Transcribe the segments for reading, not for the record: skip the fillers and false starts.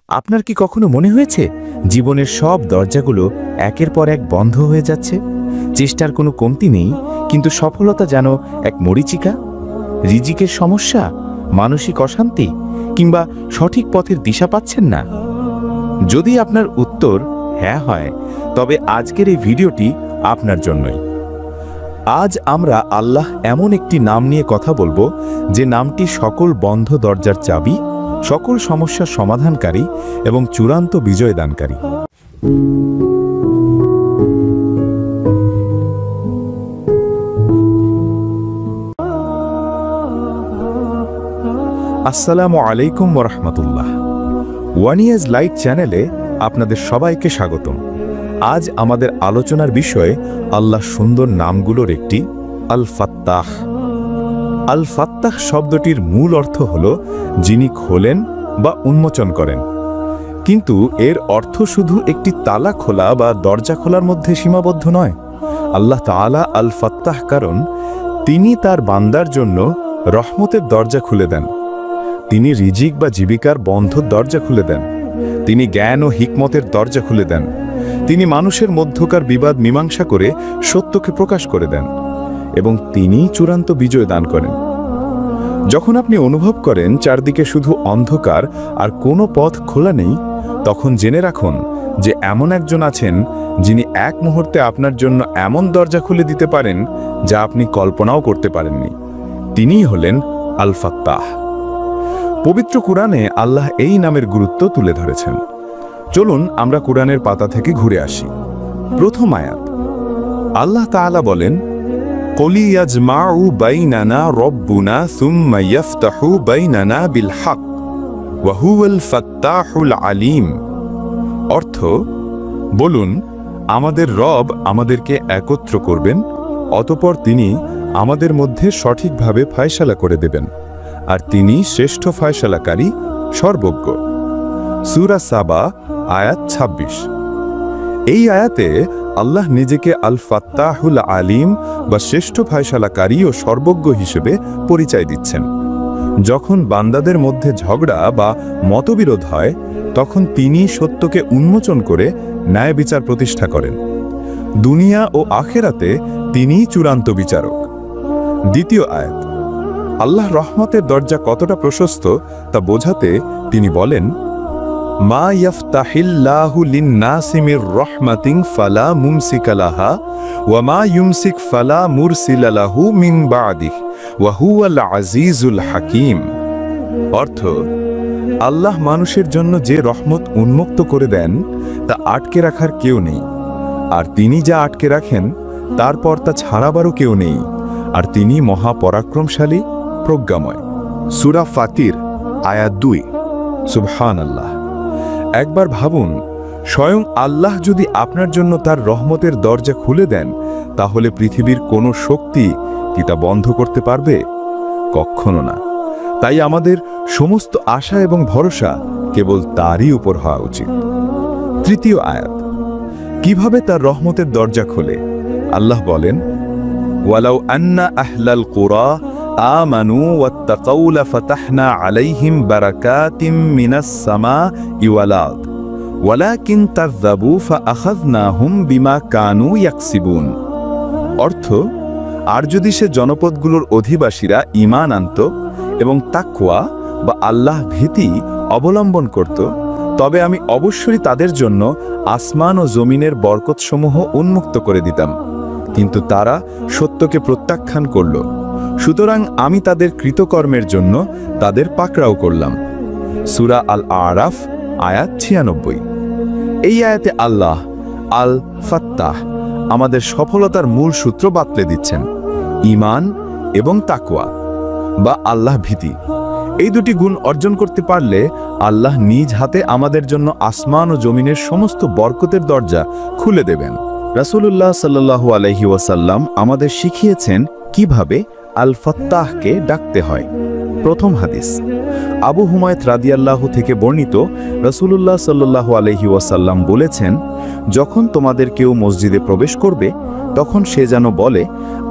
আপনার কি কখনো মনে হয়েছে জীবনের সব দরজাগুলো একের পর এক বন্ধ হয়ে যাচ্ছে? চেষ্টার কোনো কমতি নেই, কিন্তু সফলতা যেন এক মরীচিকা। রিজিকের সমস্যা, মানসিক অশান্তি, কিংবা সঠিক পথের দিশা পাচ্ছেন না? যদি আপনার উত্তর হ্যাঁ হয়, তবে আজকের এই ভিডিওটি আপনার জন্যই। আজ আমরা আল্লাহ এমন একটি নাম নিয়ে কথা বলবো, যে নামটি সকল বন্ধ দরজার চাবি, সকল সমস্যার সমাধানকারী এবং চূড়ান্ত বিজয় দানকারী। আসসালামু আলাইকুম ওয়া রাহমাতুল্লাহ। ওয়ান ইয়ার্স লাইট চ্যানেলে আপনাদের সবাইকে স্বাগতম। আজ আমাদের আলোচনার বিষয় আল্লাহ সুন্দর নামগুলোর একটি, আল ফাত্তাহ। আল ফাত্তাহ শব্দটির মূল অর্থ হল যিনি খোলেন বা উন্মোচন করেন, কিন্তু এর অর্থ শুধু একটি তালা খোলা বা দরজা খোলার মধ্যে সীমাবদ্ধ নয়। আল্লাহ তাআলা আল ফাত্তাহ, কারণ তিনি তার বান্দার জন্য রহমতের দরজা খুলে দেন। তিনি রিজিক বা জীবিকার বন্ধ দরজা খুলে দেন। তিনি জ্ঞান ও হিকমতের দরজা খুলে দেন। তিনি মানুষের মধ্যকার বিবাদ মীমাংসা করে সত্যকে প্রকাশ করে দেন, এবং তিনি চূড়ান্ত বিজয় দান করেন। যখন আপনি অনুভব করেন চারদিকে শুধু অন্ধকার আর কোনো পথ খোলা নেই, তখন জেনে রাখুন যে এমন একজন আছেন যিনি এক মুহূর্তে আপনার জন্য এমন দরজা খুলে দিতে পারেন যা আপনি কল্পনাও করতে পারেননি। তিনিই হলেন আল ফাত্তাহ। পবিত্র কুরআনে আল্লাহ এই নামের গুরুত্ব তুলে ধরেছেন। চলুন আমরা কুরআনের পাতা থেকে ঘুরে আসি। প্রথম আয়াত, আল্লাহ তাআলা বলেন, ক্বলি ইয়াজমাউ বাইনানা রব্বুনা সুম্মা ইয়াফতাহু বাইনানা বিল হক ওয়া হুয়াল ফাত্তাহুল আলিম। অর্থ, বলুন, আমাদের রব আমাদেরকে একত্র করবেন, অতঃপর তিনি আমাদের মধ্যে সঠিকভাবে ফয়সালা করে দেবেন, আর তিনি শ্রেষ্ঠ ফয়সালাকারী, সর্বজ্ঞ। সূরা সাবা আয়াত ২৬। এই আয়াতে আল্লাহ নিজেকে আল ফাত্তাহুল আলিম বা শ্রেষ্ঠ ফয়সালাকারী ও সর্বজ্ঞ হিসেবে পরিচয় দিচ্ছেন। যখন বান্দাদের মধ্যে ঝগড়া বা মতবিরোধ হয়, তখন তিনি সত্যকে উন্মোচন করে ন্যায় বিচার প্রতিষ্ঠা করেন। দুনিয়া ও আখেরাতে তিনিই চূড়ান্ত বিচারক। দ্বিতীয় আয়াত, আল্লাহ রহমতের দরজা কতটা প্রশস্ত তা বোঝাতে তিনি বলেন, মা ইয়াফতাহিল্লাহু লিন-নাসি মির রাহমাতিন ফালা মুমসিকা লাহা ওয়া মা ইউমসিক ফালা মুরসিলা লাহু মিন বাদিহি ওয়া হুয়াল আজিজুল হাকীম। অর্থ, আল্লাহ মানুষের জন্য যে রহমত উন্মুক্ত করে দেন তা আটকে রাখার কেউ নেই, আর তিনি যা আটকে রাখেন তারপর তা ছাড়াবারও কেউ নেই, আর তিনি মহাপরাক্রমশালী, প্রজ্ঞাময়। সূরা ফাতির আয়াত ২। সুবহানাল্লাহ। একবার ভাবুন, স্বয়ং আল্লাহ যদি আপনার জন্য তার রহমতের দরজা খুলে দেন, তাহলে পৃথিবীর কোনো শক্তি কি তা বন্ধ করতে পারবে? কখনো না। তাই আমাদের সমস্ত আশা এবং ভরসা কেবল তারই উপর হওয়া উচিত। তৃতীয় আয়াত, কিভাবে তার রহমতের দরজা খোলে? আল্লাহ বলেন, ওয়ালাউ আন্না আহলাল কুরা আমানু ওয়াত্তাকাউ লাফাতাহনা আলাইহিম বারাকাতিম মিনাস সামাই ওয়াল আরদ ওয়ালাকিন কাযযাবু ফাআখাযনাহুম বিমা কানু ইয়াকসিবুন। অর্থ, আর যদি সে জনপদগুলোর অধিবাসীরা ঈমান আনত এবং তাকওয়া বা আল্লাহ ভীতি অবলম্বন করত, তবে আমি অবশ্যই তাদের জন্য আসমান ও জমিনের বরকতসমূহ উন্মুক্ত করে দিতাম, কিন্তু তারা সত্যকে প্রত্যাখ্যান করল, সুতরাং আমি তাদের কৃতকর্মের জন্য তাদের পাকড়াও করলাম। সূরা আল আরাফ আয়াত ৯৬। এই আয়াতে আল্লাহ আল ফাত্তাহ আমাদের সফলতার মূল সূত্র বাতলে দিচ্ছেন। ঈমান এবং তাকওয়া বা আল্লাহ ভীতি, এই দুটি গুণ অর্জন করতে পারলে আল্লাহ নিজ হাতে আমাদের জন্য আসমান ও জমিনের সমস্ত বরকতের দরজা খুলে দেবেন। রাসূলুল্লাহ সাল্লাল্লাহু আলাইহি ওয়াসাল্লাম আমাদের শিখিয়েছেন কিভাবে আল ফাত্তাহকে ডাকতে হয়। প্রথম হাদিস, আবু হুমায়ত রাদিয়াল্লাহু থেকে বর্ণিত, রাসূলুল্লাহ সাল্লাল্লাহু আলাইহি ওয়াসাল্লাম বলেছেন, যখন তোমাদের কেউ মসজিদে প্রবেশ করবে, তখন সে যেন বলে,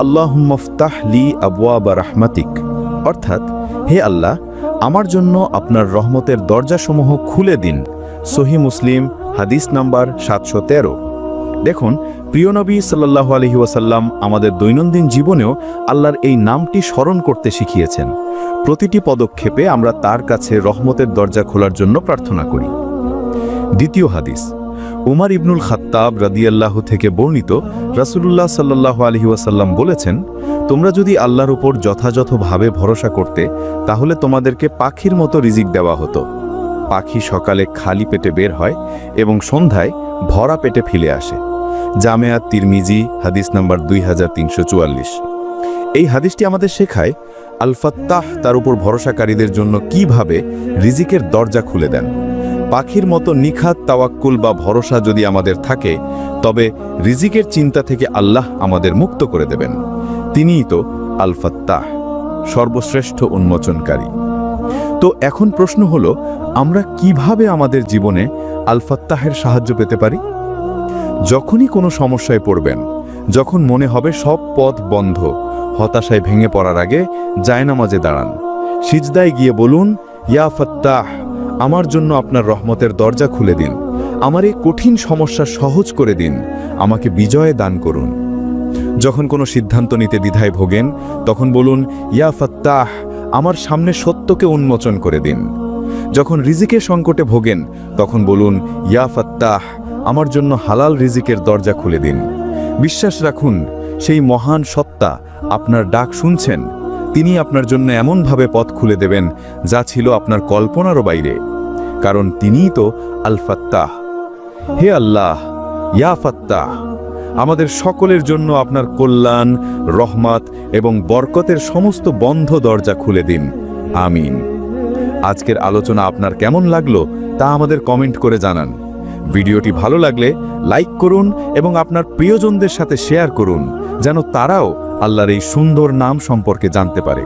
আল্লাহুম্মা ফতাহ লি আবওয়াবা রাহমাতিক, অর্থাৎ, হে আল্লাহ, আমার জন্য আপনার রহমতের দরজাসমূহ খুলে দিন সহিহ মুসলিম হাদিস নাম্বার 713। দেখুন, প্রিয় নবী সাল্লাল্লাহু আলাইহি ওয়াসাল্লাম আমাদের দৈনন্দিন জীবনেও আল্লাহর এই নামটি স্মরণ করতে শিখিয়েছেন। প্রতিটি পদক্ষেপে আমরা তার কাছে রহমতের দরজা খোলার জন্য প্রার্থনা করি। দ্বিতীয় হাদিস, উমর ইবনুল খাত্তাব রাদিয়াল্লাহু থেকে বর্ণিত, রাসূলুল্লাহ সাল্লাল্লাহু আলাইহি ওয়াসাল্লাম বলেছেন, তোমরা যদি আল্লাহর উপর যথাযথভাবে ভরসা করতে তাহলে তোমাদেরকে পাখির মতো রিজিক দেওয়া হতো। পাখি সকালে খালি পেটে বের হয় এবং সন্ধ্যায় ভরা পেটে ফিরে আসে। জামেআত তিরমিজি হাদিস নাম্বার 2344। এই হাদিসটি আমাদের শেখায় আল ফাত্তাহ তার উপর ভরসাকারীদের জন্য কিভাবে রিজিকের দরজা খুলে দেন। পাখির মতো নিখাত তাওয়াক্কুল বা ভরসা যদি আমাদের থাকে, তবে রিজিকের চিন্তা থেকে আল্লাহ আমাদের মুক্ত করে দেবেন। তিনিই তো আল ফাত্তাহ, সর্বশ্রেষ্ঠ উন্মোচনকারী। তো এখন প্রশ্ন হলো, আমরা কিভাবে আমাদের জীবনে আল ফাত্তাহের সাহায্য পেতে পারি? যখনই কোনো সমস্যায় পড়বেন, যখন মনে হবে সব পথ বন্ধ, হতাশায় ভেঙে পড়ার আগে জায়নামাজে দাঁড়ান, সিজদায় গিয়ে বলুন, ইয়া ফাত্তাহ, আমার জন্য আপনার রহমতের দরজা খুলে দিন, আমার এই কঠিন সমস্যা সহজ করে দিন, আমাকে বিজয় দান করুন। যখন কোনো সিদ্ধান্ত নিতে দ্বিধায় ভোগেন, তখন বলুন, ইয়া ফাত্তাহ, আমার সামনে সত্যকে উন্মোচন করে দিন। যখন রিজিকের সংকটে ভোগেন, তখন বলুন, ইয়া ফাত্তাহ, আমার জন্য হালাল রিজিকের দরজা খুলে দিন। বিশ্বাস রাখুন, সেই মহান সত্তা আপনার ডাক শুনছেন। তিনি আপনার জন্য এমনভাবে পথ খুলে দেবেন যা ছিল আপনার কল্পনারও বাইরে, কারণ তিনিই তো আল ফাত্তাহ। হে আল্লাহ, ইয়া ফাত্তাহ, আমাদের সকলের জন্য আপনার কল্যাণ, রহমত এবং বরকতের সমস্ত বন্ধ দরজা খুলে দিন। আমিন। আজকের আলোচনা আপনার কেমন লাগলো তা আমাদের কমেন্ট করে জানান। ভিডিওটি ভালো লাগলে লাইক করুন এবং আপনার প্রিয়জনদের সাথে শেয়ার করুন, যেন তারাও আল্লাহর এই সুন্দর নাম সম্পর্কে জানতে পারে।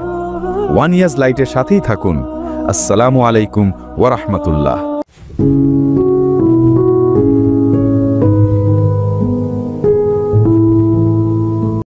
ওয়ান ইয়ার্স লাইটের সাথেই থাকুন। আসসালামু আলাইকুম ওয়া রাহমাতুল্লাহ।